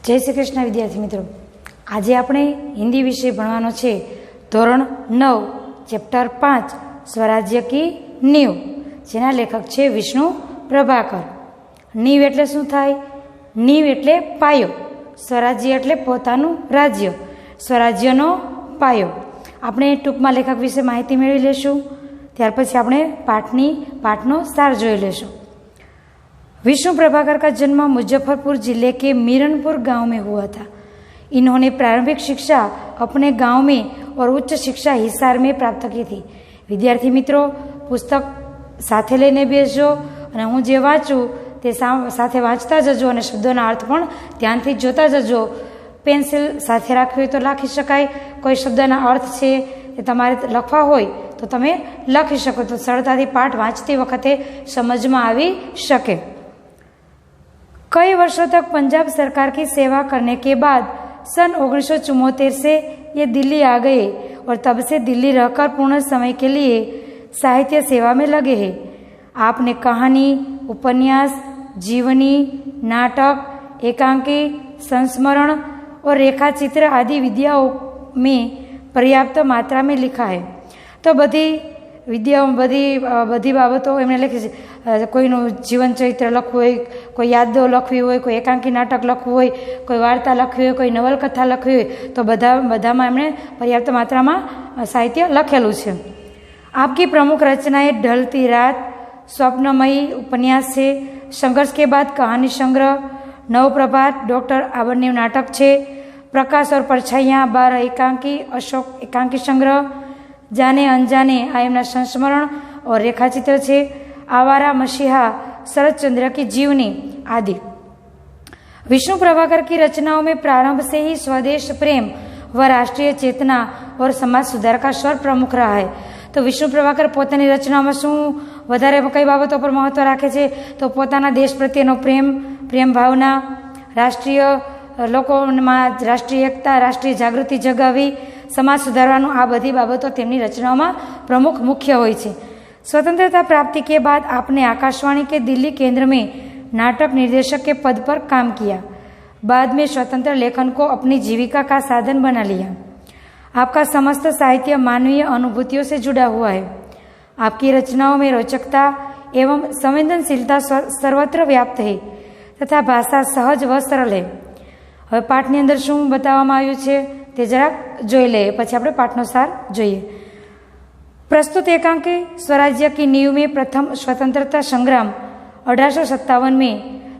जय श्री कृष्ण विद्यार्थी मित्रों, आज આપણે हिंदी विषय ભણવાનો છે ધોરણ 9 ચેપ્ટર 5 स्वराज्य की नींव, જેના લેખક છે વિષ્ણુ પ્રભાકર। નીવ એટલે શું થાય? નીવ એટલે પાયો, સ્વરાજ્ય એટલે પોતાનું રાજ્ય, સ્વરાજ્યનો પાયો। આપણે ટૂંકમાં લેખક વિશે માહિતી મેળવી લેશું, ત્યાર પછી આપણે પાઠનો સાર જોઈ લેશું। विष्णु प्रभाकर का जन्म मुजफ्फरपुर जिले के मीरनपुर गांव में हुआ था। इन्होंने प्रारंभिक शिक्षा अपने गांव में और उच्च शिक्षा हिसार में प्राप्त की थी। विद्यार्थी मित्रों, पुस्तक साथे लईने बेसजो अने हूँ जे वाँचूँ ते साथे वाँचता जजो अने शब्दोना अर्थ पण ध्यानथी जोता जजो। पेन्सिल साथे राखवी तो लखी शकाय, कोई शब्दना अर्थ छे ते तमारे लखवा होय तो तमे लखी शको, तो सरळताथी पाठ वाँचती वखते समजमां आवी शके। कई वर्षों तक पंजाब सरकार की सेवा करने के बाद सन 1974 से ये दिल्ली आ गए और तब से दिल्ली रहकर पूर्ण समय के लिए साहित्य सेवा में लगे हैं। आपने कहानी, उपन्यास, जीवनी, नाटक, एकांकी, संस्मरण और रेखाचित्र आदि विद्याओं में पर्याप्त मात्रा में लिखा है। तो बधी विद्याओं बधी बाबतों एमणे लखी छे। कोईनुं जीवन चरित्र लखवुं होय, कोई यादो लखवी होय, कोई एकांकी नाटक लखवुं होय, कोई वार्ता लखवी होय, कोई नवलकथा लखवी होय, तो बधामां एमणे पर्याप्त मात्रामां साहित्य लखेलुं छे। आपकी प्रमुख रचनाएं ढलती रात, स्वप्नमयी उपन्यास है, संघर्ष के बाद कहानी संग्रह, नवप्रभात, डॉक्टर आबरनीव नाटक है, प्रकाश और परछाइयाँ, 12 एकांकी, अशोक एकांकी संग्रह, जाने अनजाने आयमना संस्मरण और रेखाचित्र है, आवारा मसीहा, शरदचंद्र की जीवनी आदि। विष्णु प्रभाकर की रचनाओं में प्रारंभ से ही स्वदेश प्रेम व राष्ट्रीय चेतना और समाज सुधार का स्वर प्रमुख रहा है। तो विष्णु प्रभाकर पोतानी रचनाओं शू वधारे कई बाबतों पर महत्व राखे छे? तो पोताना देश प्रत्येनो प्रेम भावना, राष्ट्रीय लोकोमां राष्ट्रीय एकता, राष्ट्रीय जागृति जगावी, समाज सुधारवानुं, आ बधी बाबतों तेमनी रचनाओं प्रमुख मुख्य होय छे। स्वतंत्रता प्राप्ति के बाद आपने आकाशवाणी के दिल्ली केंद्र में नाटक निर्देशक के पद पर काम किया। बाद में स्वतंत्र लेखन को अपनी जीविका का साधन बना लिया। आपका समस्त साहित्य मानवीय अनुभूतियों से जुड़ा हुआ है। आपकी रचनाओं में रोचकता एवं संवेदनशीलता सर्वत्र व्याप्त है तथा भाषा सहज व सरल है। हवे पाठनी अंदर शुं बताववामां आव्युं छे ते जरा जोई लईए, पछी आपणे पाठनो सार जोईए। प्रस्तुत एकांकी स्वराज्य की नींव में प्रथम स्वतंत्रता संग्राम 1857 में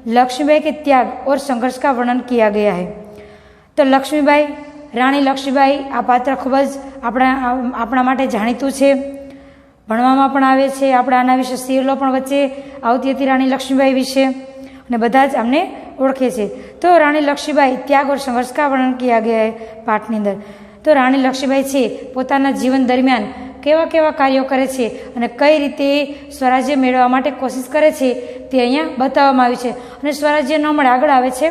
लक्ष्मीबाई के त्याग और संघर्ष का वर्णन किया गया है। तो लक्ष्मीबाई, राणी लक्ष्मीबाई, आ पात्र खूब ज आपणा माटे जाणीतुं छे, भणवामां पण आवे छे। आपणे आना विશે सिरियलो पण वच्चे आवती हती राणी लक्ष्मीबाई विશે, अने बधा ज अमने ओळखे छे। तो राणी लक्ष्मीबाई त्याग और संघर्ष का वर्णन किया गया है पाठनी अंदर। तो राणी लक्ष्मीबाई छे पोताना जीवन दरमियान केवा केवा कार्यों करे छे अने कई रीते स्वराज्य मेळववा माटे कोशिश करे छे ते अहींया बताववामां आव्युं छे। अने स्वराज्य न मळे, आगळ आवे छे,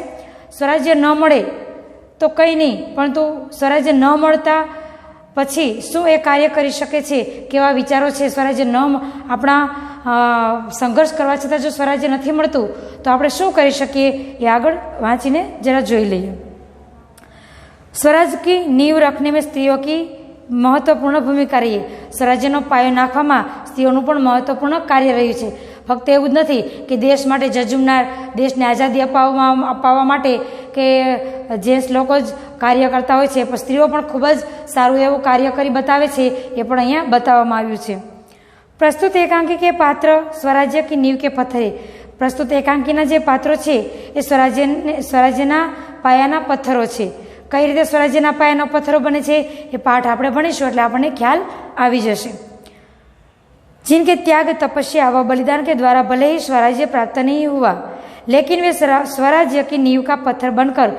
स्वराज्य न मळे तो कई नहीं, परंतु स्वराज्य न मळता पछी शुं ए कार्य करी शके छे, केवा विचारो छे। स्वराज्य न आपणा संघर्ष करवा छतां जो स्वराज्य नथी मळतुं तो आपणे शुं करी शकीए ए आगळ वांचीने जरा जोई लईए। स्वराज की नींव रखने में स्त्रियों की महत्वपूर्ण भूमिका रही है। स्वराज्यनो पायो नाखवामां स्त्रीओनुं पण महत्वपूर्ण कार्य रह्युं छे। फक्त एवुं ज नथी कि देश माटे जजुमनार, देशने आजादी अपाववा माटे के जेन्ट्स लोको ज कार्य करता होय छे, पण स्त्रीओ पण खूब ज सारुं एवुं कार्य करी बतावे छे, ए पण अहींया बताववामां आव्युं छे। प्रस्तुत एकांकी के पात्र स्वराज्य की नींव के पत्थर है। प्रस्तुत एकांकीना जे पात्रो छे ए स्वराज्यना पायाना पत्थरो छे। कई रीते स्वराज्यना पायाना पत्थरो बने छे ए पाठ आपणे भणीशुं एटले आपणे ख्याल आवी जशे। जिनके त्याग, तपस्या व बलिदान के द्वारा भले ही स्वराज्य प्राप्त नहीं हुआ, लेकिन वे स्वराज्य की नींव का पत्थर बनकर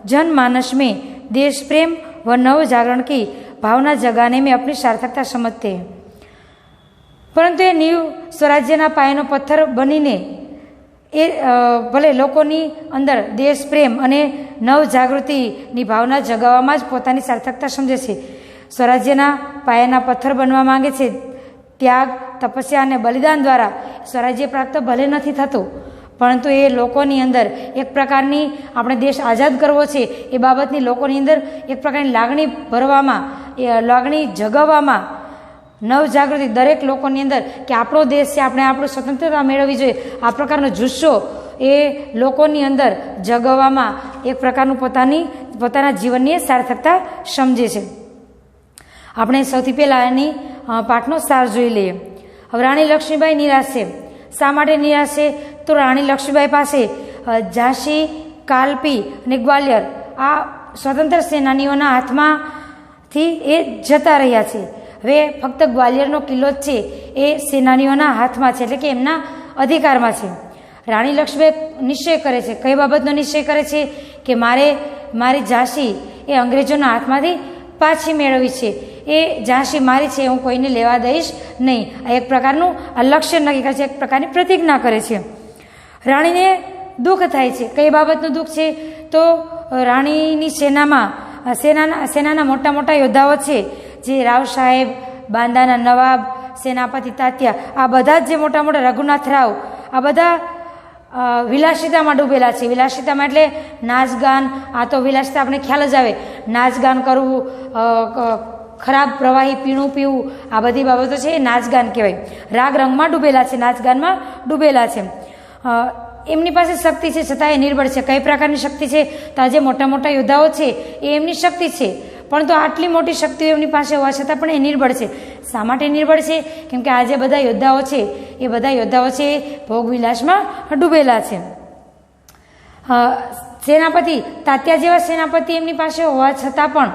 जनमानस में देश प्रेम व नव जागरण की भावना जगाने में अपनी सार्थकता समझते हैं। परंतु ये नींव स्वराज्यना पायानो पत्थर बनीने ए भले लोकोनी अंदर देश प्रेम अने नव जागृतिनी भावना जगाववामां ज पोतानी सार्थकता समझे छे। स्वराज्यना पायाना पत्थर बनवा मांगे छे। त्याग, तपस्या अने बलिदान द्वारा स्वराज्य प्राप्त भले नथी थतुं, પરંતુ એ લોકોની અંદર એક પ્રકારની આપણે દેશ આઝાદ કરવો છે એ બાબતની લોકોની અંદર એક પ્રકારની લાગણી ભરવામાં, લાગણી જગાવવામાં નવજાગૃતિ દરેક લોકોની અંદર કે આપણો દેશ છે, આપણે આપણું સ્વતંત્રતા મેળવવી જોઈએ, આ પ્રકારનો જુસ્સો એ લોકોની અંદર જગાવવામાં એક પ્રકારનું પોતાના જીવનની સાર્થકતા સમજે છે. આપણે સૌથી પહેલાં એની પાઠનો સાર જોઈ લઈએ. હવે રાણી લક્ષ્મીબાઈ નિરાશ છે. શા માટે નિરાશ છે? તો રાણી લક્ષ્મીબાઈ પાસે ઝાંસી, કાલપી અને ગ્વાલિયર આ સ્વતંત્ર સેનાનીઓના હાથમાંથી એ જતા રહ્યા છે. હવે ફક્ત ગ્વાલિયરનો કિલ્લો જ છે એ સેનાનીઓના હાથમાં છે, એટલે કે એમના અધિકારમાં છે. રાણી લક્ષ્મીબાઈ નિશ્ચય કરે છે. કઈ બાબતનો નિશ્ચય કરે છે? કે મારી ઝાંસી એ અંગ્રેજોના હાથમાંથી પાછી મેળવી છે. એ ઝાંસી મારી છે, હું કોઈને લેવા દઈશ નહીં. આ એક પ્રકારનું લક્ષ્ય નક્કી કરે છે, એક પ્રકારની પ્રતિજ્ઞા કરે છે. રાણીને દુઃખ થાય છે. કઈ બાબતનું દુઃખ છે? તો રાણીની સેનાના મોટા મોટા યોદ્ધાઓ છે, જે રાવ સાહેબ, બાંદાના નવાબ, સેનાપતિ તાત્યા, આ બધા જ જે મોટા મોટા રઘુનાથ રાવ, આ બધા વિલાસિતામાં ડૂબેલા છે. વિલાસિતામાં એટલે નાચગાન. આ તો વિલાસિતા આપણે ખ્યાલ જ આવે, નાચગાન કરવું, ખરાબ પ્રવાહી પીણું પીવું, આ બધી બાબતો છે એ નાચગાન કહેવાય. રાગ રંગમાં ડૂબેલા છે, નાચગાનમાં ડૂબેલા છે. એમની પાસે શક્તિ છે છતાં એ નિર્બળ છે. કઈ પ્રકારની શક્તિ છે? તો આ જે મોટા મોટા યોદ્ધાઓ છે એ એમની શક્તિ છે, પણ તો આટલી મોટી શક્તિઓ એમની પાસે હોવા છતાં પણ એ નિર્બળ છે. શા માટે નિર્બળ છે? કેમ કે આ જે બધા યોદ્ધાઓ છે એ બધા યોદ્ધાઓ છે એ ભોગવિલાસમાં ડૂબેલા છે. સેનાપતિ તાત્યા જેવા સેનાપતિ એમની પાસે હોવા છતાં પણ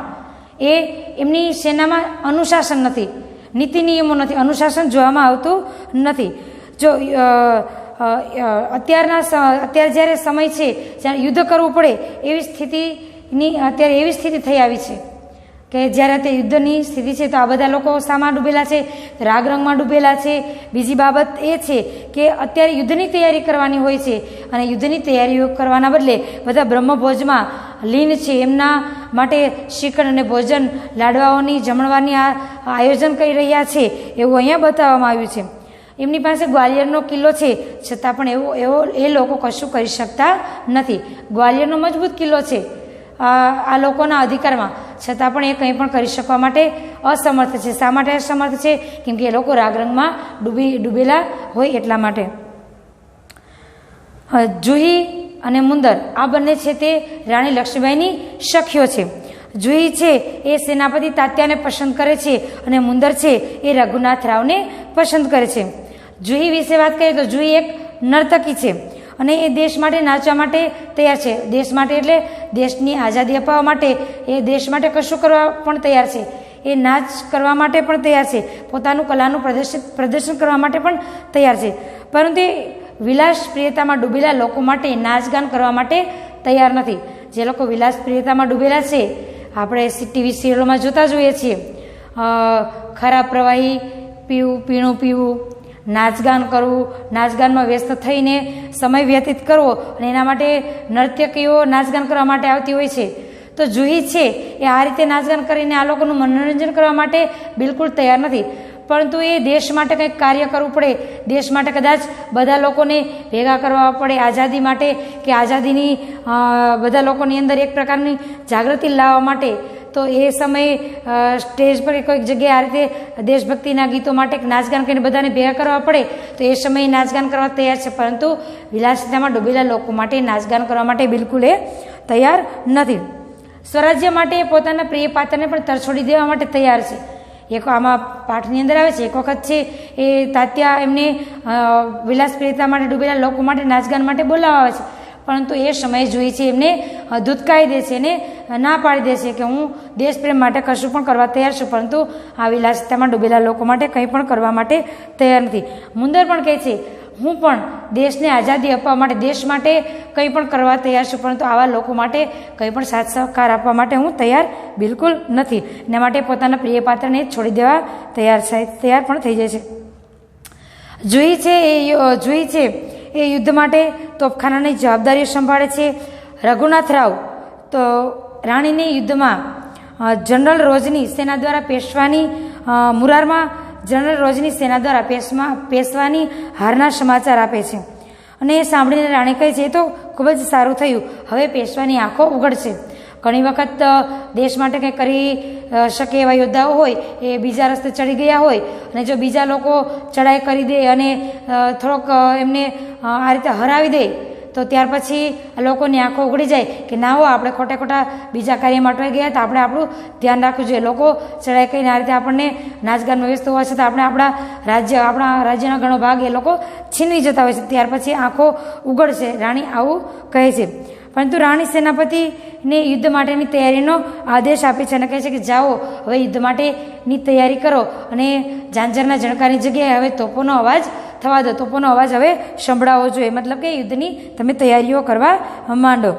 એમની સેનામાં અનુશાસન નથી, નીતિ નિયમો નથી, અનુશાસન જોવામાં આવતું નથી. જો અત્યારે જ્યારે સમય છે જ્યારે યુદ્ધ કરવું પડે એવી સ્થિતિની અત્યારે એવી સ્થિતિ થઈ આવી છે કે જ્યારે તે યુદ્ધની સ્થિતિ છે તો આ બધા લોકો શામાં ડૂબેલા છે? રાગ રંગમાં ડૂબેલા છે. બીજી બાબત એ છે કે અત્યારે યુદ્ધની તૈયારી કરવાની હોય છે અને યુદ્ધની તૈયારીઓ કરવાના બદલે બધા બ્રહ્મભોજમાં લીન છે. એમના માટે શ્રીખંડ અને ભોજન, લાડવાઓની જમણવારની આયોજન કરી રહ્યા છે એવું અહીંયા બતાવવામાં આવ્યું છે. એમની પાસે ગ્વાલિયરનો કિલ્લો છે છતાં પણ એ લોકો કશું કરી શકતા નથી. ગ્વાલિયરનો મજબૂત કિલ્લો છે આ લોકોના અધિકારમાં, છતાં પણ એ કંઈ પણ કરી શકવા માટે અસમર્થ છે. શા માટે અસમર્થ છે? કેમ કે એ લોકો રાગરંગમાં ડૂબેલા હોય એટલા માટે. જુહી અને મુંદર આ બંને છે તે રાણી લક્ષ્મીબાઈની સખીઓ છે. જુહી છે એ સેનાપતિ તાત્યાને પસંદ કરે છે અને મુંદર છે એ રઘુનાથ રાવને પસંદ કરે છે. જુહી વિશે વાત કરીએ તો જુહી એક નર્તકી છે અને એ દેશ માટે નાચવા માટે તૈયાર છે. દેશ માટે એટલે દેશની આઝાદી અપાવવા માટે, એ દેશ માટે કશું કરવા પણ તૈયાર છે. એ નાચ કરવા માટે પણ તૈયાર છે, પોતાનું કલાનું પ્રદર્શન કરવા માટે પણ તૈયાર છે. પરંતુ એ વિલાસ પ્રિયતામાં ડૂબેલા લોકો માટે નાચગાન કરવા માટે તૈયાર નથી. જે લોકો વિલાસ પ્રિયતામાં ડૂબેલા છે, આપણે ટીવી સિરિયલોમાં જોતા જોઈએ છીએ, ખરાબ પ્રવાહી પીણું પીવું, નાચગાન કરવું, નાચગાનમાં વ્યસ્ત થઈને સમય વ્યતીત કરવો, અને એના માટે નર્તકીઓ નાચગાન કરવા માટે આવતી હોય છે. તો જુહી છે એ આ રીતે નાચગાન કરીને આ લોકોનું મનોરંજન કરવા માટે બિલકુલ તૈયાર નથી. પરંતુ એ દેશ માટે કંઈક કાર્ય કરવું પડે, દેશ માટે કદાચ બધા લોકોને ભેગા કરવા પડે આઝાદી માટે, કે આઝાદીની બધા લોકોની અંદર એક પ્રકારની જાગૃતિ લાવવા માટે. તો એ સમયે સ્ટેજ પર કોઈક જગ્યાએ આ રીતે દેશભક્તિના ગીતો માટે નાચગાન કરીને બધાને ભેગા કરવા પડે તો એ સમયે નાચગાન કરવા તૈયાર છે. પરંતુ વિલાસિતામાં ડૂબેલા લોકો માટે નાચગાન કરવા માટે બિલકુલ એ તૈયાર નથી. સ્વરાજ્ય માટે પોતાના પ્રિય પાત્રને પણ તરછોડી દેવા માટે તૈયાર છે. એક આમાં પાઠની અંદર આવે છે, એક વખત છે એ તાત્યા એમને વિલાસપ્રિયતા માટે ડૂબેલા લોકો માટે નાચગાન માટે બોલાવવા આવે છે, પરંતુ એ સમયે જોઈએ છે એમને ધૂતકાઈ દે છે, એને ના પાડી દે છે કે હું દેશપ્રેમ માટે કશું પણ કરવા તૈયાર છું, પરંતુ આ વિલાસિતામાં ડૂબેલા લોકો માટે કંઈ પણ કરવા માટે તૈયાર નથી. મુંદર પણ કહે છે હું પણ દેશને આઝાદી આપવા માટે, દેશ માટે કંઈ પણ કરવા તૈયાર છું, પરંતુ આવા લોકો માટે કંઈ પણ સાથ સહકાર આપવા માટે હું તૈયાર બિલકુલ નથી. એના માટે પોતાના પ્રિય પાત્રને છોડી દેવા તૈયાર પણ થઈ જાય છે. જુહી છે એ યુદ્ધ માટે તોપખાનાની જવાબદારીઓ સંભાળે છે. રઘુનાથ રાવ તો રાણીની યુદ્ધમાં જનરલ રોજની સેના દ્વારા પેશવાની મુરારમાં જનરલ રોજની સેના દ્વારા પેશવાની હારના સમાચાર આપે છે. અને એ સાંભળીને રાણી કહે છે, એ તો ખૂબ જ સારું થયું, હવે પેશવાની આંખો ઉઘડશે. ઘણી વખત દેશ માટે કંઈ કરી શકે એવા યોદ્ધાઓ હોય એ બીજા રસ્તે ચડી ગયા હોય, અને જો બીજા લોકો ચડાઈ કરી દે અને થોડોક એમને આ રીતે હરાવી દે તો ત્યાર પછી લોકોની આંખો ઉઘડી જાય કે ના હો, આપણે ખોટા બીજા કાર્યમાં અટવાઈ ગયા, તો આપણે આપણું ધ્યાન રાખવું જોઈએ. લોકો ચડાઈ કરીને આ રીતે આપણને નાચગાનમાં વ્યસ્ત હોવા છતાં આપણે આપણા રાજ્યના ઘણો ભાગ એ લોકો છીનવી જતા હોય છે. ત્યાર પછી આંખો ઉઘડશે, રાણી આવું કહે છે. પરંતુ રાણી સેનાપતિને યુદ્ધ માટેની તૈયારીનો આદેશ આપે છે અને કહે છે કે જાઓ, હવે યુદ્ધ માટેની તૈયારી કરો અને ઝાંઝરના ઝણકારની જગ્યાએ હવે તોપોનો અવાજ થવા દો, તોપોનો અવાજ હવે સંભળાવવો જોઈએ, મતલબ કે યુદ્ધની તમે તૈયારીઓ કરવા માંડો.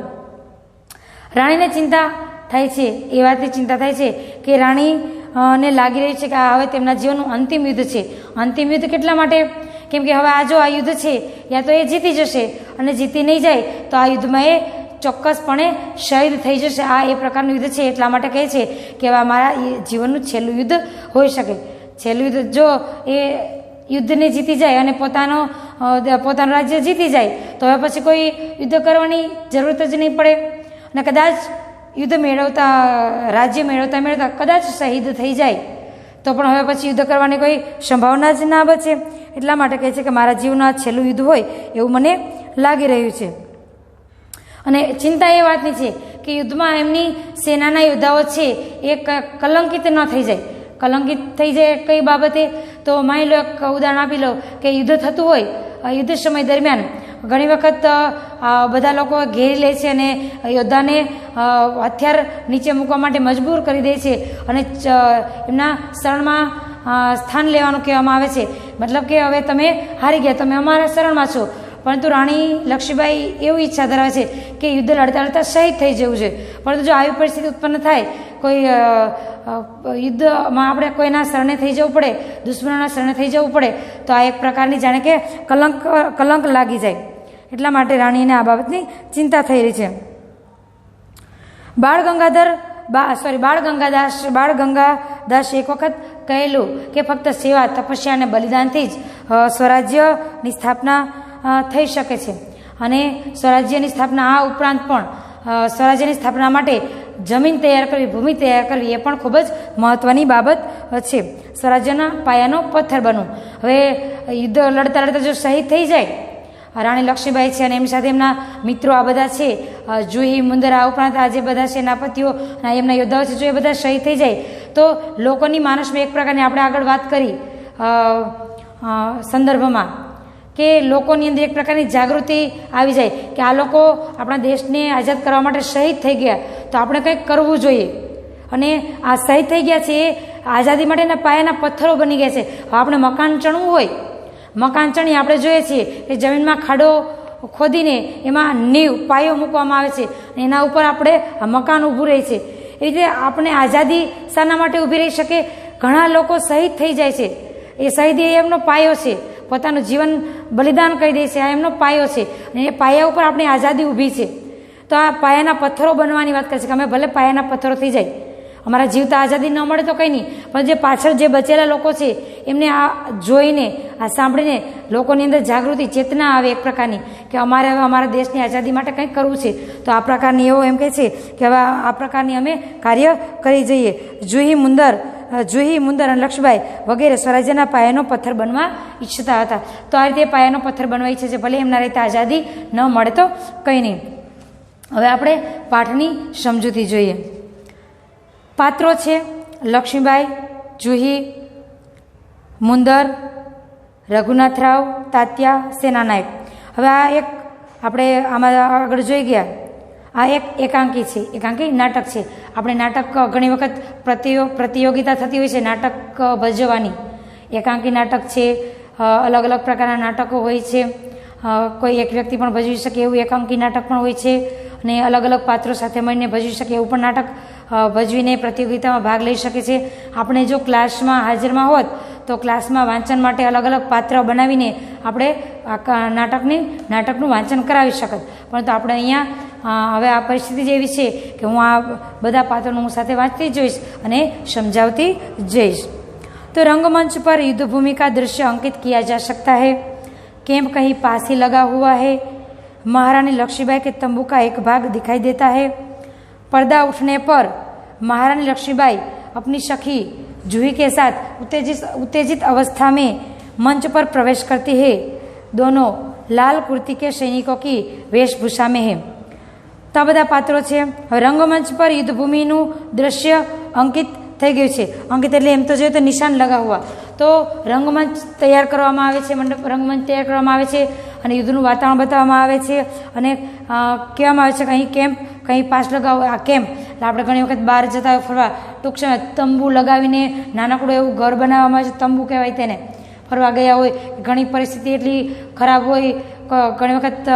રાણીને ચિંતા થાય છે, એ વાતની ચિંતા થાય છે કે રાણીને લાગી રહી છે કે આ હવે તેમના જીવનનું અંતિમ યુદ્ધ છે. અંતિમ યુદ્ધ કેટલા માટે? કેમ કે હવે આ જો આ યુદ્ધ છે, યા તો એ જીતી જશે, અને જીતી નહીં જાય તો આ યુદ્ધમાં એ ચોક્કસપણે શહીદ થઈ જશે. આ એ પ્રકારનું યુદ્ધ છે, એટલા માટે કહે છે કે હવે મારા જીવનનું છેલ્લું યુદ્ધ હોઈ શકે. છેલ્લું યુદ્ધ જો એ યુદ્ધને જીતી જાય અને પોતાનું રાજ્ય જીતી જાય તો હવે પછી કોઈ યુદ્ધ કરવાની જરૂરત જ નહીં પડે, અને કદાચ યુદ્ધ રાજ્ય મેળવતા કદાચ શહીદ થઈ જાય તો પણ હવે પછી યુદ્ધ કરવાની કોઈ સંભાવના જ ના બચે. એટલા માટે કહે છે કે મારા જીવનનું આ છેલ્લું યુદ્ધ હોય એવું મને લાગી રહ્યું છે. અને ચિંતા એ વાતની છે કે યુદ્ધમાં એમની સેનાના યોદ્ધાઓ છે એ કલંકિત ન થઈ જાય. કલંકિત થઈ જાય કઈ બાબતે? તો માની લો, એક ઉદાહરણ આપી લો કે યુદ્ધ થતું હોય, યુદ્ધ સમય દરમિયાન ઘણી વખત બધા લોકો ઘેરી લે છે અને યોદ્ધાને હથિયાર નીચે મૂકવા માટે મજબૂર કરી દે છે અને એમના શરણમાં સ્થાન લેવાનું કહેવામાં આવે છે. મતલબ કે હવે તમે હારી ગયા, તમે અમારા શરણમાં છો. પરંતુ રાણી લક્ષ્મીબાઈ એવી ઈચ્છા ધરાવે છે કે યુદ્ધ લડતા લડતા શહીદ થઈ જવું છે. પરંતુ જો આવી પરિસ્થિતિ ઉત્પન્ન થાય, કોઈ યુદ્ધમાં આપણે કોઈના શરણે થઈ જવું પડે, દુશ્મનોના શરણે થઈ જવું પડે, તો આ એક પ્રકારની જાણે કે કલંક લાગી જાય. એટલા માટે રાણીને આ બાબતની ચિંતા થઈ રહી છે. બાળ ગંગાદાસ એક વખત કહેલું કે ફક્ત સેવા, તપસ્યા અને બલિદાનથી જ સ્વરાજ્યની સ્થાપના થઈ શકે છે. અને સ્વરાજ્યની સ્થાપના આ ઉપરાંત પણ સ્વરાજ્યની સ્થાપના માટે જમીન તૈયાર કરવી, ભૂમિ તૈયાર કરવી એ પણ ખૂબ જ મહત્વની બાબત છે. સ્વરાજ્યના પાયાનો પથ્થર બનવું. હવે યુદ્ધ લડતા લડતા જો શહીદ થઈ જાય, રાણી લક્ષ્મીબાઈ છે અને એમની સાથે એમના મિત્રો આ બધા છે, જુહી, મુંદરા ઉપરાંત આ જે બધા સેનાપતિઓ અને એમના યોદ્ધાઓ છે, જો એ બધા શહીદ થઈ જાય તો લોકોની માનસમાં એક પ્રકારની આપણે આગળ વાત કરી સંદર્ભમાં કે લોકોની અંદર એક પ્રકારની જાગૃતિ આવી જાય કે આ લોકો આપણા દેશને આઝાદ કરવા માટે શહીદ થઈ ગયા, તો આપણે કંઈક કરવું જોઈએ. અને આ શહીદ થઈ ગયા છે એ આઝાદી માટેના પાયાના પથ્થરો બની ગયા છે. આપણે મકાન ચણવું હોય, મકાન ચણી આપણે જોઈએ છીએ કે જમીનમાં ખાડો ખોદીને એમાં પાયો મૂકવામાં આવે છે અને એના ઉપર આપણે આ મકાન ઊભું રહે છે. એ રીતે આપણે આઝાદી શાના માટે ઊભી રહી શકે? ઘણા લોકો શહીદ થઈ જાય છે, એ શહીદી એમનો પાયો છે, પોતાનું જીવન બલિદાન કરી દે છે, આ એમનો પાયો છે અને એ પાયા ઉપર આપણી આઝાદી ઊભી છે. તો આ પાયાના પથ્થરો બનવાની વાત કરે છે કે અમે ભલે પાયાના પથ્થરો થઈ જાય, અમારા જીવતા આઝાદી ન મળે તો કંઈ નહીં, પણ જે પાછળ જે બચેલા લોકો છે એમને આ જોઈને, આ સાંભળીને લોકોની અંદર જાગૃતિ, ચેતના આવે એક પ્રકારની કે અમારે હવે અમારા દેશની આઝાદી માટે કંઈક કરવું છે. તો આ પ્રકારની એવો એમ કહે છે કે હવે આ પ્રકારની અમે કાર્ય કરી જઈએ. જુહી, મુંદર અને લક્ષ્મીબાઈ વગેરે સ્વરાજ્યના પાયાનો પથ્થર બનવા ઈચ્છતા હતા. તો આ રીતે પાયાનો પથ્થર બનવા ઈચ્છે છે, ભલે એમના રહેતા આઝાદી ન મળે તો કંઈ નહીં. હવે આપણે પાઠની સમજૂતી જોઈએ. પાત્રો છે લક્ષ્મીબાઈ, જુહી, મુંદર, રઘુનાથરાવ, તાત્યા, સેનાનાયક. હવે આ એક આપણે આમાં આગળ જોઈ ગયા, આ એક એકાંકી નાટક છે. આપણે નાટક ઘણી વખત પ્રતિયોગિતા થતી હોય છે નાટક ભજવવાની. એકાંકી નાટક છે, અલગ અલગ પ્રકારના નાટકો હોય છે. કોઈ એક વ્યક્તિ પણ ભજવી શકે એવું એકાંકી નાટક પણ હોય છે અને અલગ અલગ પાત્રો સાથે મળીને ભજવી શકે એવું પણ નાટક ભજવીને પ્રતિયોગિતામાં ભાગ લઈ શકે છે. આપણે જો ક્લાસમાં હાજરમાં હોત તો ક્લાસમાં વાંચન માટે અલગ અલગ પાત્ર બનાવીને આપણે નાટકનું વાંચન કરાવી શકત. પરંતુ આપણે અહીંયા હવે આ પરિસ્થિતિ જ એવી છે કે હું આ બધા પાત્રોનું હું સાથે વાંચતી જઈશ અને સમજાવતી જઈશ. तो रंगमंच पर युद्ध भूमि का दृश्य अंकित किया जा सकता है. कैंप कहीं पास ही लगा हुआ है। महारानी लक्ष्मीबाई के तंबू का एक भाग दिखाई देता है। पर्दा उठने पर महारानी लक्ष्मीबाई अपनी सखी जूही के साथ उत्तेजित अवस्था में मंच पर प्रवेश करती है। दोनों लाल कुर्ती के सैनिकों की वेशभूषा में है। तो आ બધા પાત્રો છે। હવે રંગમંચ પર યુદ્ધભૂમિનું દ્રશ્ય અંકિત થઈ ગયું છે। અંકિત એટલે એમ તો જોઈએ તો નિશાન લગા હુઆ। તો રંગમંચ તૈયાર કરવામાં આવે છે, મંડપ રંગમંચ તૈયાર કરવામાં આવે છે અને યુદ્ધનું વાતાવરણ બતાવવામાં આવે છે અને કહેવામાં આવે છે કે અહીં કેમ્પ કંઈ પાસ લગાવો। આ કેમ્પ એટલે આપણે ઘણી વખત બહાર જતા હોય ફરવા, ટૂંક સમય તંબુ લગાવીને નાનકડું એવું ઘર બનાવવામાં આવે છે, તંબુ કહેવાય તેને। ફરવા ગયા હોય, ઘણી પરિસ્થિતિ એટલી ખરાબ હોય, ઘણી વખત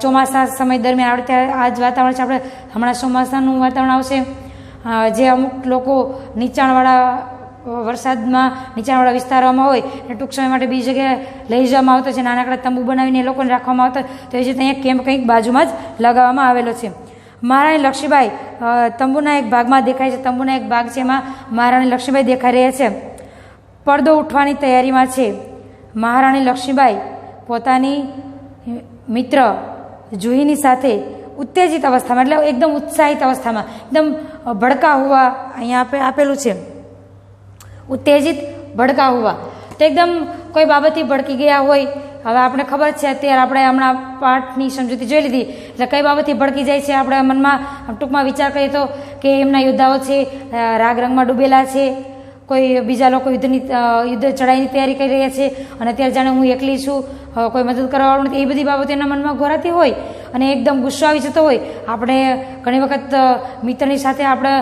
ચોમાસા સમય દરમિયાન આપણે ત્યારે આ જ વાતાવરણ છે। આપણે હમણાં ચોમાસાનું વાતાવરણ આવશે, જે અમુક લોકો નીચાણવાળા વરસાદમાં નીચાણવાળા વિસ્તારોમાં હોય અને ટૂંક સમય માટે બીજી જગ્યાએ લઈ જવામાં આવતો છે, નાનકડા તંબુ બનાવીને એ લોકોને રાખવામાં આવતા, તો એ જ રીતે અહીંયા કેમ્પ કંઈક બાજુમાં જ લગાવવામાં આવેલો છે। મહારાણી લક્ષ્મીબાઈ તંબુના એક ભાગમાં દેખાય છે। તંબુના એક ભાગ છે, એમાં મહારાણી લક્ષ્મીબાઈ દેખાઈ રહ્યા છે। પડદો ઉઠવાની તૈયારીમાં છે। મહારાણી લક્ષ્મીબાઈ પોતાની મિત્ર જૂહીની સાથે ઉત્તેજિત અવસ્થામાં, એટલે એકદમ ઉત્સાહિત અવસ્થામાં, એકદમ ભડકા હુઆ અહીંયા આપેલું છે, ઉત્તેજિત ભડકા હુઆ। તો એકદમ કોઈ બાબતથી ભડકી ગયા હોય। હવે આપણે ખબર છે, અત્યારે આપણે હમણાં પાઠની સમજૂતી જોઈ લીધી, એટલે કઈ બાબતથી ભડકી જાય છે આપણે મનમાં ટૂંકમાં વિચાર કરીએ તો કે એમના યોદ્ધાઓ છે રાગ રંગમાં ડૂબેલા છે, કોઈ બીજા લોકો યુદ્ધ ચડાઈની તૈયારી કરી રહ્યા છે અને અત્યારે જાણે હું એકલી છું, કોઈ મદદ કરવાવાળું નથી, એ બધી બાબતો એના મનમાં ઘોરાતી હોય અને એકદમ ગુસ્સો આવી જતો હોય। આપણે ઘણી વખત મિત્રની સાથે આપણે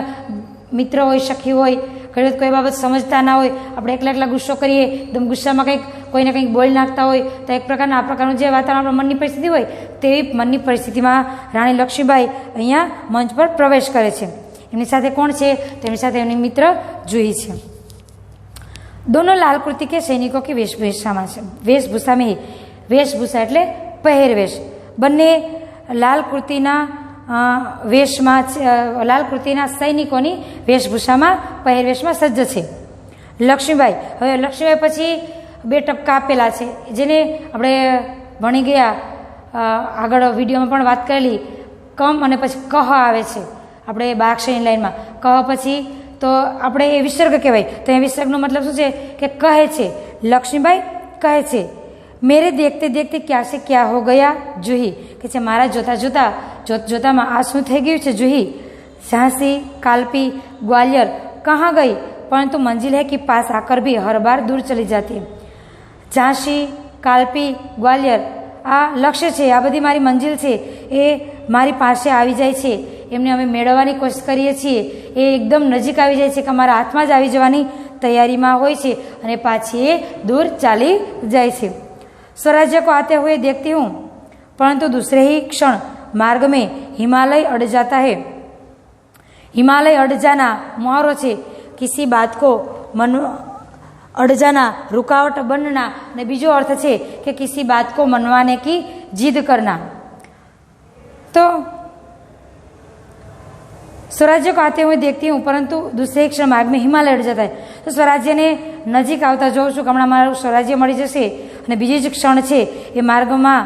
મિત્ર હોય, સખી હોય, ઘણી વખત કોઈ બાબત સમજતા ના હોય, આપણે એકલા ગુસ્સો કરીએ, એકદમ ગુસ્સામાં કોઈને કંઈક બોલી નાખતા હોય, તો એક પ્રકારના આ પ્રકારનું જે વાતાવરણ આપણા મનની પરિસ્થિતિ હોય, તેવી મનની પરિસ્થિતિમાં રાણી લક્ષ્મીબાઈ અહીંયા મંચ પર પ્રવેશ કરે છે। એમની સાથે કોણ છે? તો એમની સાથે એમની મિત્ર જૂહી છે। दोनों लाल कुर्ती के सैनिकों की वेशभूषा में है। वेशभूषा में ही, वेशभूषा એટલે પહેરવેશ, બંને લાલ કુર્તીના વેશમાં, લાલ કુર્તીના સૈનિકોની વેશભૂષામાં પહેરવેશમાં સજ્જ છે। લક્ષ્મીબાઈ, હવે લક્ષ્મીબાઈ પછી બે ટપકા આપેલા છે, જેને આપણે ભણી ગયા, આગળ વિડીયોમાં પણ વાત કરેલી, કમ અને પછી કહ આવે છે આપણે બાક્ષરની લાઈનમાં, કહ પછી તો આપણે એ વિસર્ગ કહેવાય। તો એ વિસર્ગનો મતલબ શું છે કે કહે છે, લક્ષ્મીબાઈ કહે છે, મેરે દેખતે દેખતે ક્યાં સે ક્યાં હો ગયા જૂહી, કે છે મારા જોતામાં આ શું થઈ ગયું છે જૂહી। ઝાંસી, કાલપી, ગ્વાલિયર કहाँ ગઈ, પરંતુ મંजिल है कि पास आकर भी हर बार दूर चली जाती। ઝાંસી, કાલપી, ગ્વાલિયર આ લક્ષ્ય છે, આ બધી મારી મંજિલ છે, એ મારી પાસે આવી જાય છે, એમને અમે મેળવવાની કોશિશ કરીએ છીએ, એ એકદમ નજીક આવી જાય છે કે અમારા હાથમાં જ આવી જવાની તૈયારીમાં હોય છે અને પાછી એ દૂર ચાલી જાય છે। स्वराज्य को आते हुए देखती हूँ, परंतु दूसरे ही क्षण मार्ग में हिमालय अड़ जाता है। हिमालय अड़ जाना मुहावरो છે, किसी बात को मन अड़ जाना, रुकावट बनना, ने बीजो अर्थ है कि किसी बात को मनवाने की जिद करना। तो स्वराज्य को आते हुए देखती हूँ, परंतु दूसरे क्षण मार्ग में हिमालय अड़ जाता है। तो स्वराज्य ने नजीक આવતા જોઉં છું કે હમણાં મારું સ્વરાજ્ય મળી જશે અને બીજી જ ક્ષણ છે એ માર્ગમાં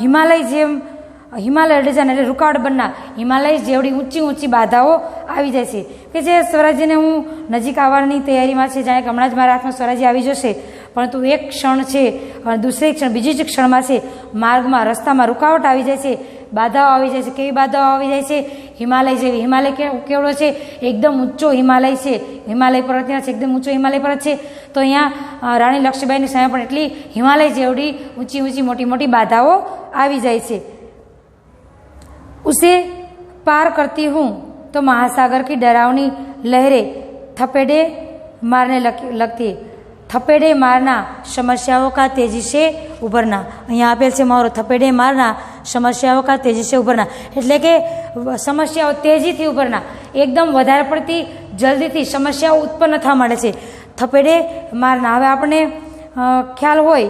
હિમાલય અડી જાય એટલે રૂકાવટ બનના, હિમાલય જેવડી ઊંચી બાધાઓ આવી જાય છે કે જે સ્વરાજ્યને હું નજીક આવવાની તૈયારીમાં છે, જાણે કે હમણાં જ મારા હાથમાં સ્વરાજ્ય આવી જશે, પરંતુ એક ક્ષણ છે, દૂસરી ક્ષણ બીજી જ ક્ષણમાં છે માર્ગમાં રસ્તામાં રૂકાવટ આવી જાય છે, બાધાઓ આવી જાય છે। કેવી બાધાઓ આવી જાય છે? હિમાલય જેવી। હિમાલય કેવડો છે? એકદમ ઊંચો હિમાલય છે, હિમાલય પર્વત ત્યાં છે, એકદમ ઊંચો હિમાલય પર્વત છે। તો અહીંયા રાણી લક્ષ્મીબાઈની સામે પણ એટલી હિમાલય જેવડી ઊંચી મોટી બાધાઓ આવી જાય છે। उसे पार करती हूँ तो महासागर की डरावनी लहरें थपेड़े मारने लगती है। थपेड़े मारना, समस्याओं का तेजी से उभरना। यहाँ आपेल છે મારો થપેડે મારના, સમસ્યાઓ કા તેજી से ઉભરના, એટલે કે સમસ્યાઓ તેજીથી ઉભરના, એકદમ વધારે પડતી જલ્દીથી સમસ્યાઓ ઉત્પન્ન થવા માંડે છે। થપેડે મારના, હવે આપણને ખ્યાલ હોય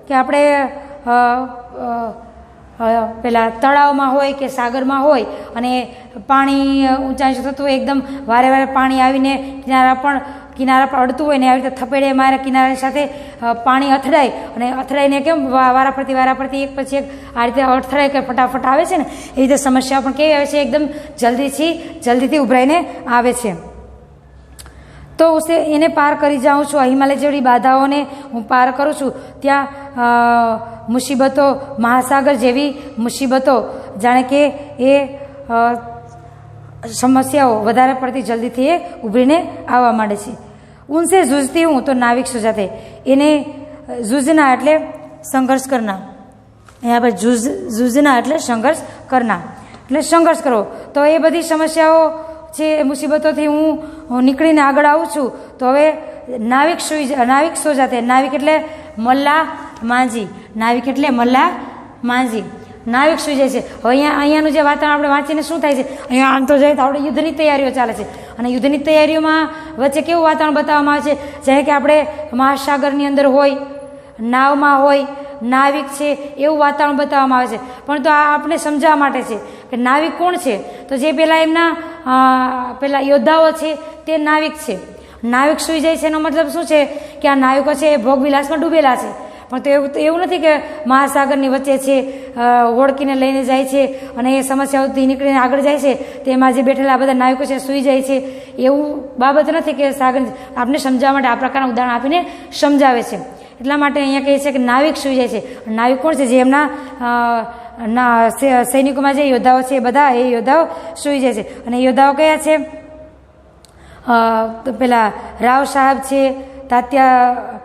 કે આપણે પેલા તળાવમાં હોય કે સાગરમાં હોય અને પાણી ઊંચાઈ થતું હોય, એકદમ વારે પાણી આવીને કિનારા પણ કિનારા પર અડતું હોય ને આવી રીતે થપેડે મારે કિનારાની સાથે પાણી અથડાય અને અથડાઈને કેમ વારા ફરતી એક પછી એક આ રીતે અથડાય કે ફટાફટ આવે છે ને એ રીતે સમસ્યાઓ પણ કેવી આવે છે, એકદમ જલ્દીથી ઉભરાઈને આવે છે. તો એને પાર કરી જાઉં છું. હિમાલય જેવી બાધાઓને હું પાર કરું છું. ત્યાં મુસીબતો, મહાસાગર જેવી મુસીબતો, જાણે કે એ સમસ્યાઓ વધારે પડતી જલ્દીથી એ ઉભરીને આવવા માંડે છે. ઉનસે જૂઝતી હું તો નાવિક સુજાતે, એને જૂઝના એટલે સંઘર્ષ કરના, અહીંયા પર જૂઝના એટલે સંઘર્ષ કરના એટલે સંઘર્ષ કરવો. તો એ બધી સમસ્યાઓ જે મુસીબતોથી હું નીકળીને આગળ આવું છું. તો હવે નાવિક સુજાતે, નાવિક એટલે મલ્લા માંજી, નાવિક એટલે મલ્લા માંજી, નાવિક સુઈ જાય છે. હવે અહીંયાનું જે વાતાવરણ આપણે વાંચીને શું થાય છે, અહીંયા આમ તો જોઈએ તો આપણે યુદ્ધની તૈયારીઓ ચાલે છે અને યુદ્ધની તૈયારીઓમાં વચ્ચે કેવું વાતાવરણ બતાવવામાં આવે છે, જાણે કે આપણે મહાસાગરની અંદર હોય, નાવમાં હોય, નાવિક છે એવું વાતાવરણ બતાવવામાં આવે છે. પરંતુ આ આપણે સમજાવવા માટે છે કે નાવિક કોણ છે, તો જે પેલા યોદ્ધાઓ છે તે નાવિક છે. નાવિક સુઈ જાય છે એનો મતલબ શું છે કે આ નાવિકો છે એ ભોગવિલાસમાં ડૂબેલા છે. પણ તો એવું નથી કે મહાસાગરની વચ્ચે છે, ઓળખીને લઈને જાય છે અને એ સમસ્યાઓથી નીકળીને આગળ જાય છે, તેમાં જે બેઠેલા બધા નાવિકો છે સુઈ જાય છે, એવું બાબત નથી કે સાગર. આપને સમજાવવા માટે આ પ્રકારના ઉદાહરણ આપીને સમજાવે છે. એટલા માટે અહીંયા કહે છે કે નાવિક સુઈ જાય છે. નાવિક કોણ છે, જે એમના સૈનિકોમાં જે યોદ્ધાઓ છે એ બધા એ યોદ્ધાઓ સુઈ જાય છે. અને યોદ્ધાઓ કયા છે, પેલા રાવ સાહેબ છે, તાત્યા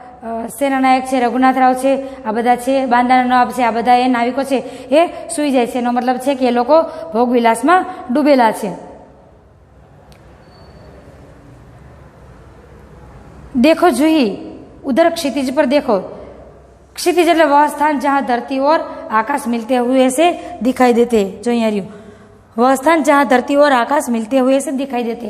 સેનાનાયક છે, રઘુનાથ રાવ છે, આ બધા છે, બાંદાના નવાબ છે, આ બધા એ નાવિકો છે એ સુઈ જાય છે. એનો મતલબ છે કે એ લોકો ભોગવિલાસમાં ડૂબેલા છે. देखो जूही उधर क्षितिज पर देखो, क्षितिज એટલે वह स्थान जहाँ धरती और आकाश मिलते हुए से दिखाई देते. जो અહીંયા રહ્યું वह स्थान जहाँ धरती और आकाश मिलते हुए से दिखाई देते.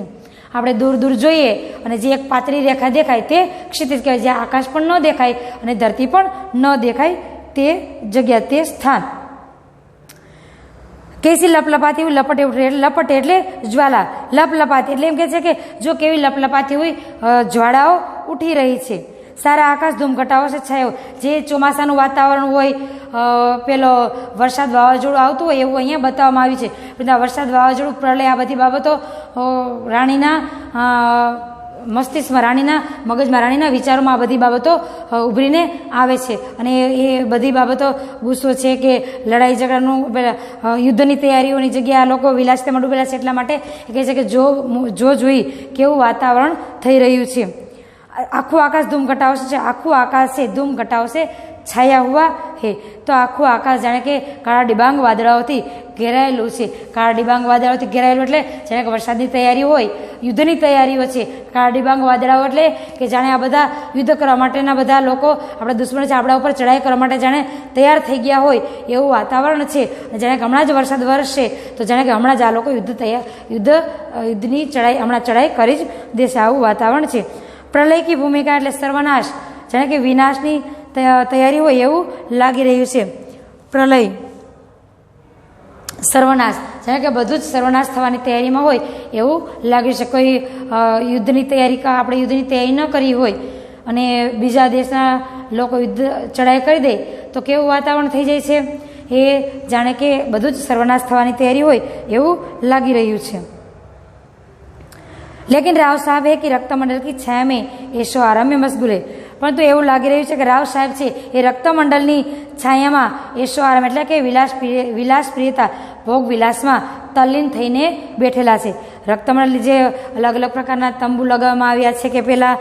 આપણે દૂર દૂર જોઈએ અને જે એક પાતળી રેખા દેખાય તે ક્ષિતિજ કહેવાય. જ્યાં આકાશ પણ ન દેખાય અને ધરતી પણ ન દેખાય તે જગ્યા, તે સ્થાન. કેસી લપલપાતી હોય, લપટે એટલે જ્વાલા, લપલપાતી એટલે એમ કહે છે કે જો કેવી લપલપાતી હોય જ્વાળાઓ ઉઠી રહી છે. સારા આકાશ ધૂમઘટાઓ છે છાયો, જે ચોમાસાનું વાતાવરણ હોય, પેલો વરસાદ વાવાઝોડું આવતું હોય એવું અહીંયા બતાવવામાં આવ્યું છે. બધા વરસાદ વાવાઝોડું, પ્રલય, આ બધી બાબતો રાણીના મસ્તિષ્કમાં, રાણીના મગજમાં, રાણીના વિચારોમાં આ બધી બાબતો ઉભરીને આવે છે. અને એ બધી બાબતો ગુસ્સો છે કે લડાઈ ઝઘડાનું, યુદ્ધની તૈયારીઓની જગ્યાએ આ લોકો વિલાસિતામાં ડૂબેલા છે. એટલા માટે કહે છે કે જો જોઈ કેવું વાતાવરણ થઈ રહ્યું છે. આખું આકાશ ધૂમ ઘટાવશે છે, આખું આકાશ છે ધૂમ ઘટાવશે છાયા હુઆ હે. તો આખું આકાશ જાણે કે કાળા ડિબાંગ વાદળાઓથી ઘેરાયેલું છે. કાળા ડિબાંગ વાદળાઓથી ઘેરાયેલું એટલે જાણે કે વરસાદની તૈયારી હોય, યુદ્ધની તૈયારીઓ છે. કાળા ડિબાંગ વાદળાઓ એટલે કે જાણે આ બધા યુદ્ધ કરવા માટેના બધા લોકો, આપણા દુશ્મનો છે, આપણા ઉપર ચડાઈ કરવા માટે જાણે તૈયાર થઈ ગયા હોય એવું વાતાવરણ છે. જાણે કે હમણાં જ વરસાદ વરસશે તો જાણે કે હમણાં જ આ લોકો યુદ્ધની ચડાઈ હમણાં ચડાઈ કરી જ દેશે, આવું વાતાવરણ છે. પ્રલય કી ભૂમિકા એટલે સર્વનાશ, જાણે કે વિનાશની તૈયારી હોય એવું લાગી રહ્યું છે. પ્રલય, સર્વનાશ, જાણે કે બધું જ સર્વનાશ થવાની તૈયારીમાં હોય એવું લાગ્યું છે. કોઈ યુદ્ધની તૈયારી, આપણે યુદ્ધની તૈયારી ન કરી હોય અને બીજા દેશના લોકો યુદ્ધ ચડાઈ કરી દે તો કેવું વાતાવરણ થઈ જાય છે, એ જાણે કે બધું જ સર્વનાશ થવાની તૈયારી હોય એવું લાગી રહ્યું છે. लेकिन राव साहब है कि रक्तमंडल की छाया में ऐशो आराम में मशगूल है. પરંતુ એવું લાગી રહ્યું છે કે રાવ સાહેબ છે એ રક્તમંડલની છાયામાં એશો આરામ એટલે કે વિલાસપ્રિયતા, ભોગ વિલાસમાં તલ્લીન થઈને બેઠેલા છે. રક્તમંડલ જે અલગ અલગ પ્રકારના તંબુ લગાવવામાં આવ્યા છે, કે પેલા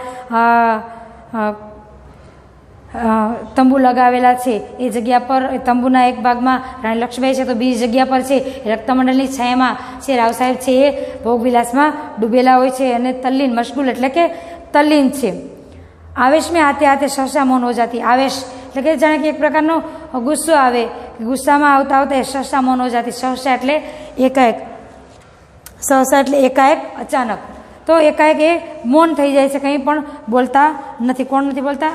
તંબુ લગાવેલા છે એ જગ્યા પર, તંબુના એક ભાગમાં રાણી લક્ષ્મીબાઈ છે તો બીજી જગ્યા પર છે રક્તમંડલની છાયામાં છે રાવ સાહેબ છે એ ભોગવિલાસમાં ડૂબેલા હોય છે અને તલ્લીન, મશગુલ એટલે કે તલ્લીન છે. આવેશ મેં આતે આતે સહસા મૌન હો જાતી. આવેશ એટલે કે જાણે કે એક પ્રકારનો ગુસ્સો આવે, ગુસ્સામાં આવતા આવતા સહસા મૌન હો જાતી. સહસા એટલે એકાએક, સહસા એટલે એકાએક, અચાનક. તો એકાએક એ મૌન થઈ જાય છે, કંઈ પણ બોલતા નથી. કોણ નથી બોલતા?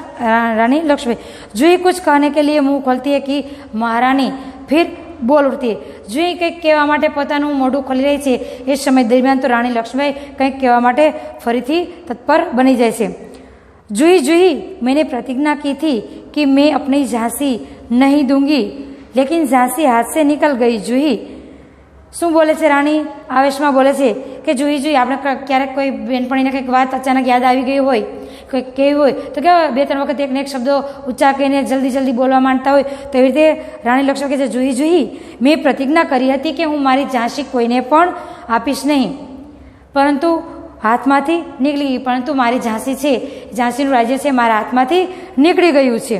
રાણી લક્ષ્મી. जुई कुछ कहने के लिए मुंह खोलती है कि महारानी फिर બોલ ઉઠતી. જુહી કંઈક કહેવા માટે પોતાનું મોઢું ખોલી રહી છે એ સમય દરમિયાન તો રાણી લક્ષ્મીબાઈ કંઈક કહેવા માટે ફરીથી તત્પર બની જાય છે. जूही जूही मैंने प्रतिज्ञा की थी कि मैं अपनी झांसी नहीं दूंगी, लेकिन झांसी हाथ से निकल गई. जूही શું બોલે છે? રાણી આવેશમાં બોલે છે કે જુહી જુહી આપણે ક્યારેક કોઈ બેનપણીને કંઈક વાત અચાનક યાદ આવી ગઈ હોય, કંઈક કેવી હોય તો કેવા 2-3 વખત એકને એક શબ્દો ઉચ્ચાર કરીને જલ્દી બોલવા માંડતા હોય, તો એવી રીતે રાણી લક્ષ્મી કહે છે જુહી જુહી મેં પ્રતિજ્ઞા કરી હતી કે હું મારી ઝાંસી કોઈને પણ આપીશ નહીં, પરંતુ હાથમાંથી નીકળી ગઈ. પરંતુ મારી ઝાંસી છે, ઝાંસીનું રાજ્ય છે, મારા હાથમાંથી નીકળી ગયું છે.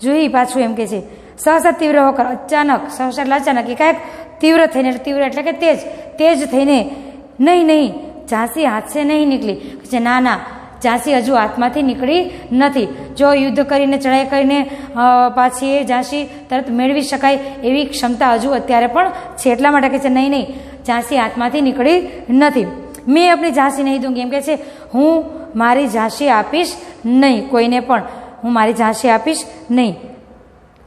જુહી પાછું એમ કહે છે સહસા તીવ્ર હોકર, અચાનક, સહસા એટલે અચાનક, એકાએક તીવ્ર થઈને, તીવ્ર એટલે કે તેજ થઈને, નહીં ઝાંસી હાથ સે નહીં નીકળી. કે ના ઝાંસી હજુ હાથમાંથી નીકળી નથી. જો યુદ્ધ કરીને ચડાઈ કરીને પાછી એ ઝાંસી તરત મેળવી શકાય એવી ક્ષમતા હજુ અત્યારે પણ છે, એટલા માટે કહે છે નહીં ઝાંસી હાથમાંથી નીકળી નથી. મેં આપણી ઝાંસી નહીં દઉંગી, એમ કહે છે હું મારી ઝાંસી આપીશ નહીં કોઈને પણ, હું મારી ઝાંસી આપીશ નહીં.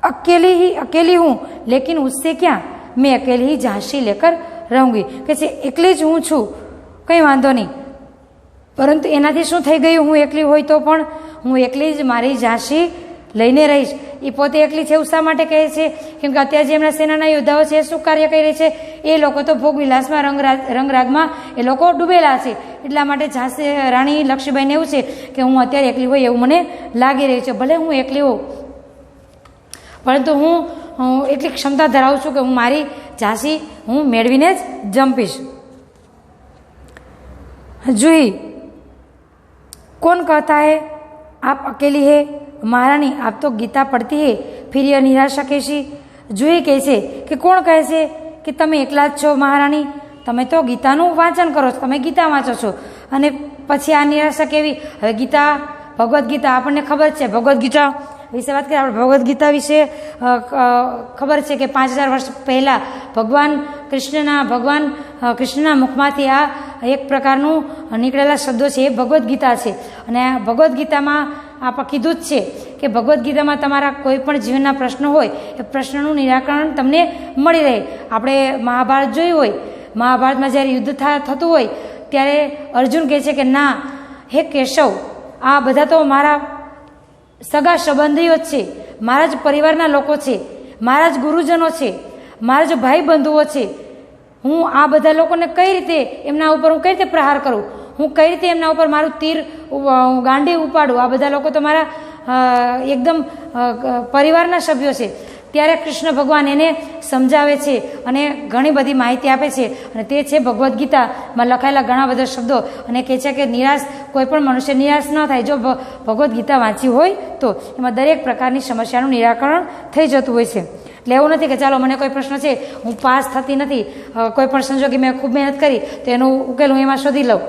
अकेली हूँ लेकिन उससे क्या, मैं अकेली ही झांसी लेकर रहूंगी. કે છે એકલી જ હું છું, કંઈ વાંધો નહીં, પરંતુ એનાથી શું થઈ ગયું? હું એકલી હોય તો પણ હું એકલી જ મારી ઝાંસી લઈને રહીશ. એ પોતે એકલી છે એવું શા માટે કહે છે? કેમ કે અત્યારે જે એમના સેનાના યોદ્ધાઓ છે શું કાર્ય કરી રહી છે? એ લોકો તો ભોગ વિલાસમાં રંગરાગમાં એ લોકો ડૂબેલા છે. એટલા માટે ઝાંસી રાણી લક્ષ્મીબાઈને એવું છે કે હું અત્યારે એકલી હોય એવું મને લાગી રહ્યું છે. ભલે હું એકલી હોઉં, પરંતુ હું એટલી ક્ષમતા ધરાવું છું કે હું મારી ઝાંસી હું મેળવીને જ જંપીશ. जूही कौन कहता है आप अकेली है? महारानी आप तो गीता पढ़ती है, फिर यह निराशा कैसी? जूही કહે છે કે કોણ કહે છે કે તમે એકલા જ છો? મહારાણી તમે તો ગીતાનું વાંચન કરો છો, તમે ગીતા વાંચો છો, અને પછી આ નિરાશા કેવી? હવે ગીતા, ભગવદ્ ગીતા આપણને ખબર છે, ભગવદ્ ગીતા વિશે વાત કરીએ. આપણે ભગવદ્ ગીતા વિશે ખબર છે કે 5000 વર્ષ પહેલાં ભગવાન કૃષ્ણના મુખમાંથી આ એક પ્રકારનું નીકળેલા શબ્દો છે, એ ભગવદ્ ગીતા છે. અને આ ભગવદ્ ગીતામાં આપણે કીધું જ છે કે ભગવદ્ ગીતામાં તમારા કોઈ પણ જીવનના પ્રશ્નો હોય એ પ્રશ્નનું નિરાકરણ તમને મળી રહે. આપણે મહાભારત જોયું હોય, મહાભારતમાં જ્યારે યુદ્ધ થતું હોય ત્યારે અર્જુન કહે છે કે ના હે કેશવ, આ બધા તો મારા સગા સંબંધીઓ જ છે, મારા જ પરિવારના લોકો છે, મારા જ ગુરુજનો છે, મારા જ ભાઈ બંધુઓ છે. હું આ બધા લોકોને કઈ રીતે એમના ઉપર હું કઈ રીતે પ્રહાર કરું? હું કઈ રીતે એમના ઉપર મારું તીર ગાંડી ઉપાડું? આ બધા લોકો તો મારા એકદમ પરિવારના સભ્યો છે. ત્યારે કૃષ્ણ ભગવાન એને સમજાવે છે અને ઘણી બધી માહિતી આપે છે, અને તે છે ભગવદ્ ગીતામાં લખાયેલા ઘણા બધા શબ્દો. અને કહે છે કે નિરાશ કોઈ પણ મનુષ્ય નિરાશ ન થાય જો ભગવદ્ ગીતા વાંચી હોય તો. એમાં દરેક પ્રકારની સમસ્યાનું નિરાકરણ થઈ જતું હોય છે. એટલે એવું નથી કે ચાલો મને કોઈ પ્રશ્ન છે, હું પાસ થતી નથી, કોઈ પણ સંજોગે મેં ખૂબ મહેનત કરી તો એનો ઉકેલ હું એમાં શોધી લઉં,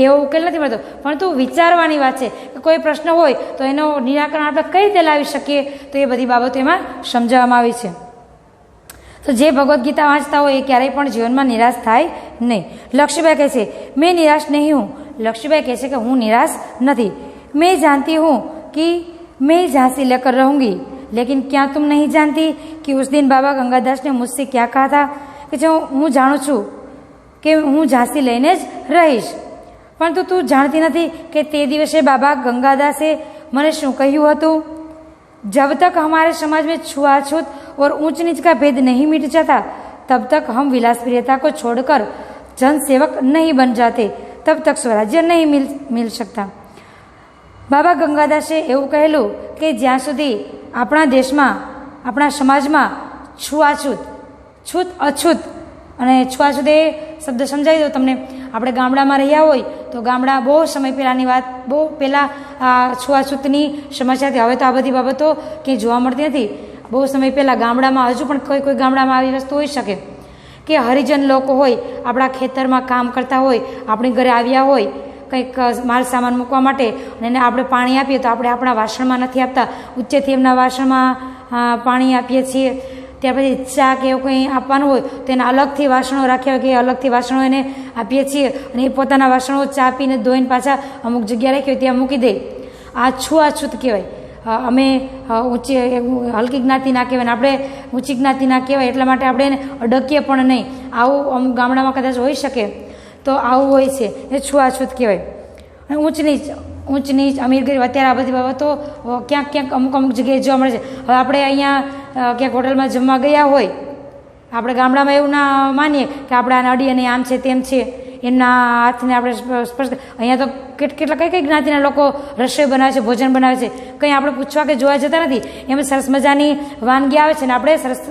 એવો ઉકેલ નથી મળતો. પરંતુ વિચારવાની વાત છે કે કોઈ પ્રશ્ન હોય તો એનો નિરાકરણ આપણે કઈ રીતે લાવી શકીએ, તો એ બધી બાબતો એમાં સમજાવવામાં આવી છે. તો જે ભગવદ્ ગીતા વાંચતા હોય એ ક્યારેય પણ જીવનમાં નિરાશ થાય નહીં. લક્ષ્મીબાઈ કહે છે મેં નિરાશ નહીં હું. લક્ષ્મીબાઈ કહે છે કે હું નિરાશ નથી. मैं जानती हूँ कि मैं झांसी लेकर रहूंगी, लेकिन क्या तुम नहीं जानती कि उस दिन बाबा गंगादास ने मुझसे क्या कहा था? कि जो હું જાણું છું કે હું ઝાંસી લઈને જ રહીશ, પરંતુ તું જાણતી નથી કે તે દિવસે બાબા ગંગાદાસે મને શું કહ્યું હતું? जब तक हमारे समाज में छुआछूत और ऊंच नीच का भेद नहीं मिट जाता, तब तक हम विलासप्रियता को छोड़कर जन सेवक नहीं बन जाते, तब तक स्वराज्य नहीं मिल सकता. બાબા ગંગાદાસે એવું કહેલું કે જ્યાં સુધી આપણા દેશમાં, આપણા સમાજમાં છૂત અછૂત, અને છૂઆછૂત એ શબ્દ સમજાવી દો તમને. આપણે ગામડામાં રહ્યા હોય તો ગામડા બહુ સમય પહેલાંની વાત, બહુ પહેલાં આ છૂઆછૂતની સમસ્યા હતી. હવે તો આ બધી બાબતો ક્યાંય જોવા મળતી નથી. બહુ સમય પહેલાં ગામડામાં, હજુ પણ કોઈ ગામડામાં આવી વસ્તુ હોઈ શકે કે હરિજન લોકો હોય, આપણા ખેતરમાં કામ કરતા હોય, આપણી ઘરે આવ્યા હોય કંઈક માલ સામાન મૂકવા માટે, અને એને આપણે પાણી આપીએ તો આપણે આપણા વાસણમાં નથી આપતા, ઉચ્ચેથી એમના વાસણમાં પાણી આપીએ છીએ. ત્યાર પછી ચા કે એવું કંઈ આપવાનું હોય તો એના અલગથી વાસણો રાખ્યા હોય કે અલગથી વાસણો એને આપીએ છીએ, અને એ પોતાના વાસણો ચા પીને ધોઈને પાછા અમુક જગ્યા રાખી હોય ત્યાં મૂકી દે. આ છૂઆછૂત કહેવાય. અમે ઊંચી હલકી જ્ઞાતિના કહેવાય ને આપણે ઊંચી જ્ઞાતિના કહેવાય એટલા માટે આપણે એને અડકીએ પણ નહીં. આવું અમુક ગામડામાં કદાચ હોઈ શકે તો આવું હોય છે, એ છૂઆછૂત કહેવાય. અને ઊંચ નીચ અમીર ગરીબ અત્યારે આ બધી બાબતો ક્યાંક ક્યાંક અમુક જગ્યાએ જોવા મળે છે. હવે આપણે અહીંયા ક્યાંક હોટલમાં જમવા ગયા હોય, આપણે ગામડામાં એવું ના માનીએ કે આપણે આને અડી અને આમ છે તેમ છે, એમના હાથને આપણે સ્પર્શ. અહીંયા તો કેટલા કઈ જ્ઞાતિના લોકો રસોઈ બનાવે છે, ભોજન બનાવે છે, કંઈ આપણે પૂછવા કે જોવા જતા નથી. એમ સરસ મજાની વાનગી આવે છે ને આપણે સરસ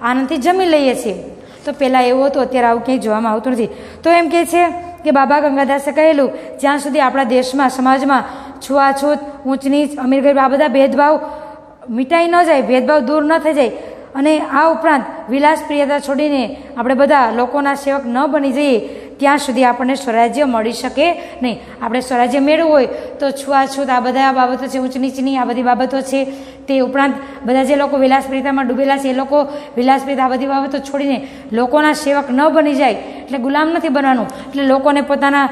આનંદથી જમી લઈએ છીએ. તો પહેલાં એવું હતું, અત્યારે આવું ક્યાંય જોવામાં આવતું નથી. તો એમ કહે છે કે બાબા ગંગાદાસે કહેલું, જ્યાં સુધી આપણા દેશમાં સમાજમાં છૂઆછૂત, ઊંચ નીચ, અમીર ગરીબ આ બધા ભેદભાવ મિટાઈ ન જાય, ભેદભાવ દૂર ન થઈ જાય, અને આ ઉપરાંત વિલાસપ્રિયતા છોડીને આપણે બધા લોકોના સેવક ન બની જઈએ, ત્યાં સુધી આપણને સ્વરાજ્ય મળી શકે નહીં. આપણે સ્વરાજ્ય મેળવવું હોય તો છૂઆછૂત આ બધા બાબતો છે, ઊંચ નીચની આ બધી બાબતો છે, તે ઉપરાંત બધા જે લોકો વિલાસપ્રિયતામાં ડૂબેલા છે એ લોકો વિલાસપ્રિયતા આ બધી બાબતો છોડીને લોકોના સેવક ન બની જાય. એટલે ગુલામ નથી બનવાનું, એટલે લોકોને પોતાના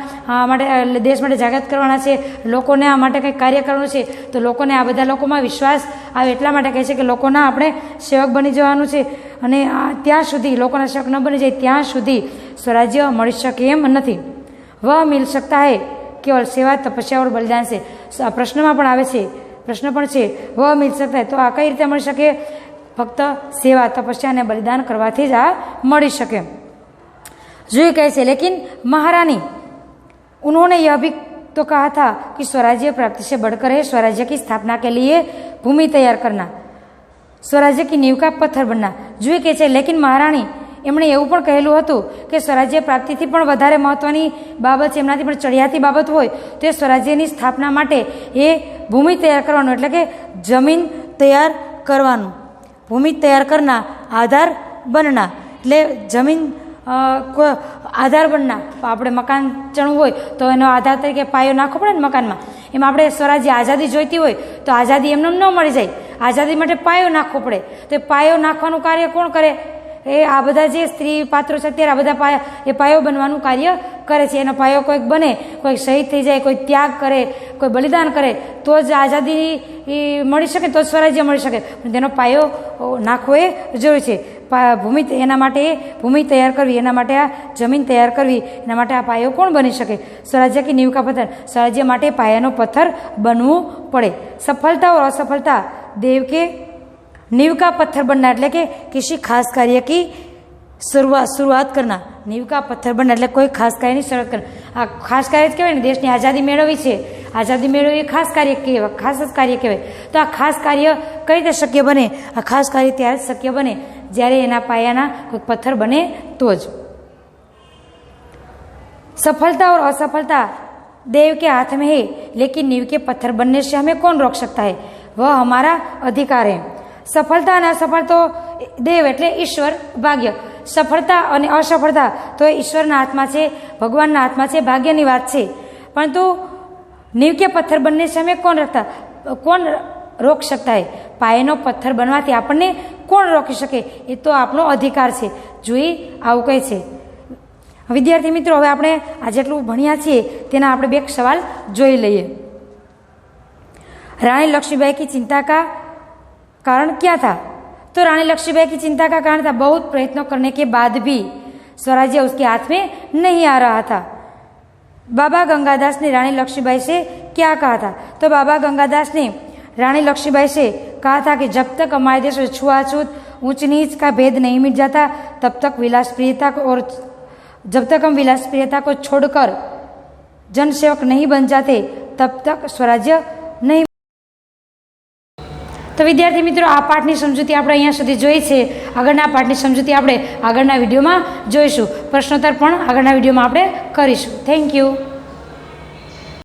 માટે દેશ માટે જાગૃત કરવાના છે, લોકોને આ માટે કંઈક કાર્ય કરવાનું છે. તો લોકોને આ બધા લોકોમાં વિશ્વાસ આવે એટલા માટે કહે છે કે લોકોના આપણે સેવક બની જવાનું છે, અને ત્યાં સુધી લોકોના સેવક ન બની જાય ત્યાં સુધી સ્વરાજ્ય મળી શકે એમ નથી. વહ મિલ શકતા હૈ કેવલ સેવા તપસ્યા और બલિદાન છે. આ પ્રશ્નમાં પણ આવે છે, પ્રશ્ન પણ છે, વહ મિલ શકતા હૈ, તો આ કઈ રીતે મળી શકે? ફક્ત સેવા તપસ્યા અને બલિદાન કરવાથી જ આ મળી શકે. जो કહે છે लेकिन महारानी उन्होंने यह भी तो कहा था कि स्वराज्य प्राप्ति से बढ़कर है स्वराज्य की स्थापना के लिए भूमि तैयार करना, स्वराज्य की नींव का पत्थर बनना. जो કહે છે लेकिन महारानी, એમણે એવું પણ કહેલું હતું કે સ્વરાજ્ય પ્રાપ્તિથી પણ વધારે મહત્વની બાબત છે, એમનાથી પણ ચડિયાતી બાબત હોય તે સ્વરાજ્યની સ્થાપના માટે એ ભૂમિ તૈયાર કરવાનું, એટલે કે જમીન તૈયાર કરવાનું. ભૂમિ તૈયાર કરના આધાર બનના, એટલે જમીન આધાર બનના. આપણે મકાન ચણવું હોય તો એનો આધાર તરીકે પાયો નાખવો પડે ને મકાનમાં. એમ આપણે સ્વરાજ્ય આઝાદી જોઈતી હોય તો આઝાદી એમને ન મળી જાય, આઝાદી માટે પાયો નાખવો પડે. તો એ પાયો નાખવાનું કાર્ય કોણ કરે? એ આ બધા જે સ્ત્રી પાત્રો છે અત્યારે આ બધા એ પાયો બનવાનું કાર્ય કરે છે. એનો પાયો કોઈક બને, કોઈક શહીદ થઈ જાય, કોઈ ત્યાગ કરે, કોઈ બલિદાન કરે તો જ આઝાદી મળી શકે, તો જ સ્વરાજ્ય મળી શકે. પણ તેનો પાયો નાખવો એ જરૂરી છે. ભૂમિ એના માટે ભૂમિ તૈયાર કરવી, એના માટે આ જમીન તૈયાર કરવી, એના માટે આ પાયો કોણ બની શકે? સ્વરાજ્ય की नींव का पत्थर, સ્વરાજ્ય માટે પાયાનો પથ્થર બનવું પડે. સફળતા और असफलता देव के नींव का पत्थर बनना, એટલે કે किसी खास कार्य की शुरुआत करना. नींव का पत्थर बनना એટલે કોઈ ખાસ કાર્યની શરૂઆત કરવી. આ ખાસ કાર્ય જ કહેવાય ને, દેશની આઝાદી મેળવવી છે, આઝાદી મેળવવી એ ખાસ કાર્ય કહેવાય, ખાસ જ કાર્ય કહેવાય. તો આ ખાસ કાર્ય કઈ રીતે શક્ય બને? આ ખાસ કાર્ય ત્યારે જ શક્ય બને જ્યારે એના પાયાના કોઈ પથ્થર બને તો જ. सफलता और असफलता देव के हाथ में है, लेकिन नींव के पत्थर बनने से हमें कौन रोक सकता है? वह हमारा अधिकार है. સફળતા અને અસફળતા દેવ એટલે ઈશ્વર, ભાગ્ય. સફળતા અને અસફળતા તો એ ઈશ્વરના હાથમાં છે, ભગવાનના હાથમાં છે, ભાગ્યની વાત છે. પરંતુ નીંવ કે પથ્થર બનને છે અમે કોણ રોક શકતા હે? પાયાનો પથ્થર બનવાથી આપણને કોણ રોકી શકે? એ તો આપણો અધિકાર છે. જોઈ આવું કહે છે. વિદ્યાર્થી મિત્રો, હવે આપણે આ જેટલું ભણ્યા છીએ તેના આપણે બે સવાલ જોઈ લઈએ. रानी लक्ष्मीबाई की चिंता का कारण क्या था? तो रानी लक्ष्मीबाई की चिंता का कारण था बहुत प्रयत्नों करने के बाद भी स्वराज्य उसके हाथ में नहीं आ रहा था. बाबा गंगादास ने रानी लक्ष्मीबाई से क्या कहा था? तो बाबा गंगादास ने रानी लक्ष्मीबाई से कहा था कि जब तक हमारे देश में छुआछूत, ऊंच नीच का भेद नहीं मिट जाता, तब तक विलासप्रियता को और जब तक हम विलासप्रियता को छोड़कर जनसेवक नहीं बन जाते, तब तक स्वराज्य नहीं. તો વિદ્યાર્થી મિત્રો, આ પાઠની સમજૂતી આપણે અહીંયા સુધી જોઈ છે. આગળના પાઠની સમજૂતી આપણે આગળના વિડીયોમાં જોઈશું. પ્રશ્નોત્તર પણ આગળના વિડીયોમાં આપણે કરીશું. Thank you.